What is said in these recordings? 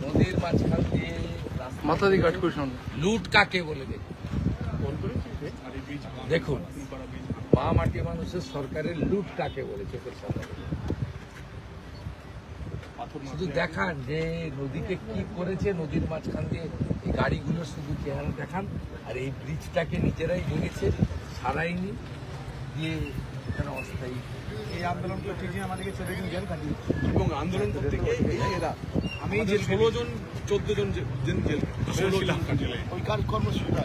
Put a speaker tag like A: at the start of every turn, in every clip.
A: নদীর মাঝখান দিয়ে
B: মাথাদি কাট করে শুনুন।
A: লুট কাকে বলে দেখুন, মা মাটি মানুষের সরকারের লুট কাকে বলে চোখের সামনে শুধু দেখান যে নদীতে কি করেছে, নদীর মাঝখান দিয়ে এই গাড়িগুলো শুধু চেহারা দেখান, আর এই ব্রিজটাকে নিজেরাই ভেঙেছে, সারাইনি দিয়ে এখানে অস্থায়ী
C: এই আন্দোলনকে ঠিক আমাদেরকে 14 দিন জেল কাটিয়ে এবং আন্দোলন করতে গিয়ে এরা আমি যে 16 জন 14 জন জেল 16 জন কাটিয়ে ওই কর্মসূচিটা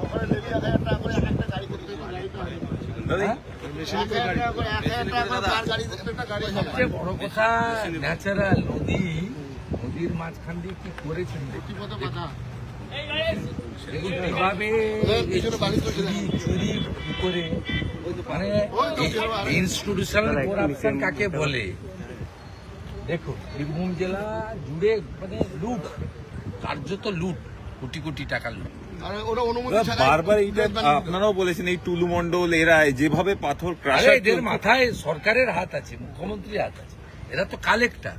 C: ওখানে লেগে 1000 টাকা করে একটা গাড়ি করতে
A: সবচেয়ে বড় কথা ন্যাচারাল নদীর মাঝখান দিয়ে কি করেছেন কিভাবে চুরি করে, মানে ইনস্টিটিউশনাল করাপশন কাকে বলে দেখুন। বীরভূম জেলা জুড়ে মানে লুট, কার্যত লুট, কোটি কোটি টাকার লুট।
D: বারবার এইটা আপনারাও বলেছেন, এই টুলু মন্ডল এরা যেভাবে পাথর
A: এদের মাথায় সরকারের হাত আছে, মুখ্যমন্ত্রীর হাত আছে। এরা তো কালেক্টর,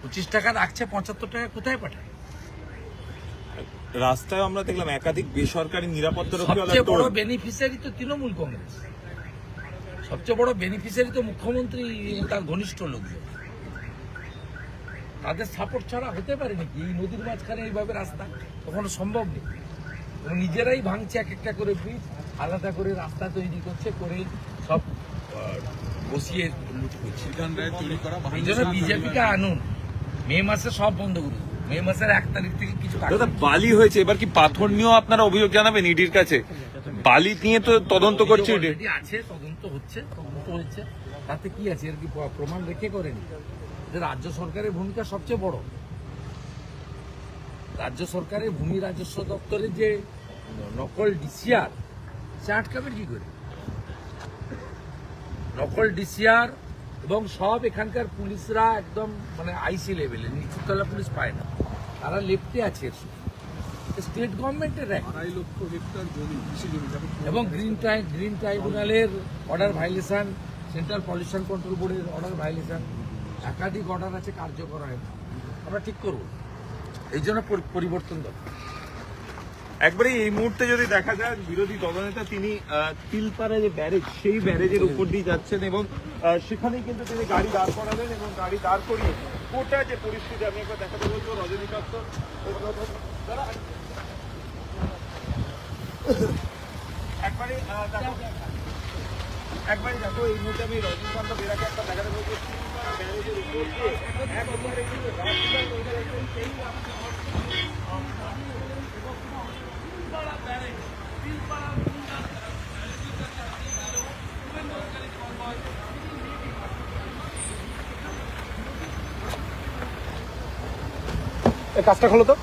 A: 25 টাকা রাখছে, 75 টাকা কোথায় পাঠায়?
D: রাস্তায় আমরা দেখলাম একাধিক বেসরকারি নিরাপত্তা
A: সবচেয়ে বড় বেনিফিশিয়ারি তো তৃণমূল কংগ্রেস, সবচেয়ে বড় বেনিফিশিয়ারি তো মুখ্যমন্ত্রী, তার ঘনিষ্ঠ লোকজন। তাদের সাপোর্ট ছাড়া হতে পারে নাকি এই নদীর মাঝখানে এইভাবে রাস্তা? কখনো সম্ভব নেই। নিজেরাই ভাঙছে এক একটা করে ব্রিজ, আলাদা করে রাস্তা তৈরি করছে, করে সব বসিয়ে লুট করছে। এই জন্য বিজেপিকে আনুন, মে মাসে সব বন্ধ করুন, মে মাসের 1 তারিখ থেকে কিছু
D: বালি হয়েছে। এবার কি পাথর নিয়েও আপনারা অভিযোগ জানাবেন ইডির কাছে? বালি নিয়ে তো তদন্ত করছে,
A: আছে তদন্ত হচ্ছে, তাতে কি আছে? এর কি প্রমাণ রেখে করেনি? রাজ্য সরকারের ভূমিকা সবচেয়ে বড়। রাজ্য সরকারের ভূমি রাজস্ব দপ্তরের যে নকল ডিসিআর, সে আটকাবেন কি করে? নকল ডিসিআর এবং সব এখানকার পুলিশরা একদম মানে আইসি লেভেলে, নিচুতলা পুলিশ পায় না, তারা লেফটে আছে। স্টেট গভর্নমেন্টের
C: 2.5 লক্ষ হেক্টর জমি,
A: এবং গ্রিন ট্রাইব্যুনালের order violation, central pollution control বোর্ডের অর্ডার ভাইলেশন, একাধিক অর্ডার আছে, কার্যকর হয় না। আমরা ঠিক করব, এই জন্য পরিবর্তন দরকার।
D: একবারে এই মুহূর্তে যদি দেখা যায়, বিরোধী দলনেতা তিনি তিলপাড়া যে ব্যারেজ, সেই ব্যারেজের উপর দিয়ে যাচ্ছেন এবং সেখানেই কিন্তু তিনি গাড়ি দাঁড় করালেন এবং গাড়ি দাঁড় করিয়ে গোটা যে পরিস্থিতি আমি একবার দেখাতে বলবো। রজনীকান্ত একবারে দেখো, এই মুহূর্তে আমি রজনীকান্ত বেরাকে একটা দেখাতে বলবো, ব্যারেজের উপর দিয়ে একবারে কিন্তু
C: কাজটা খোলো তো।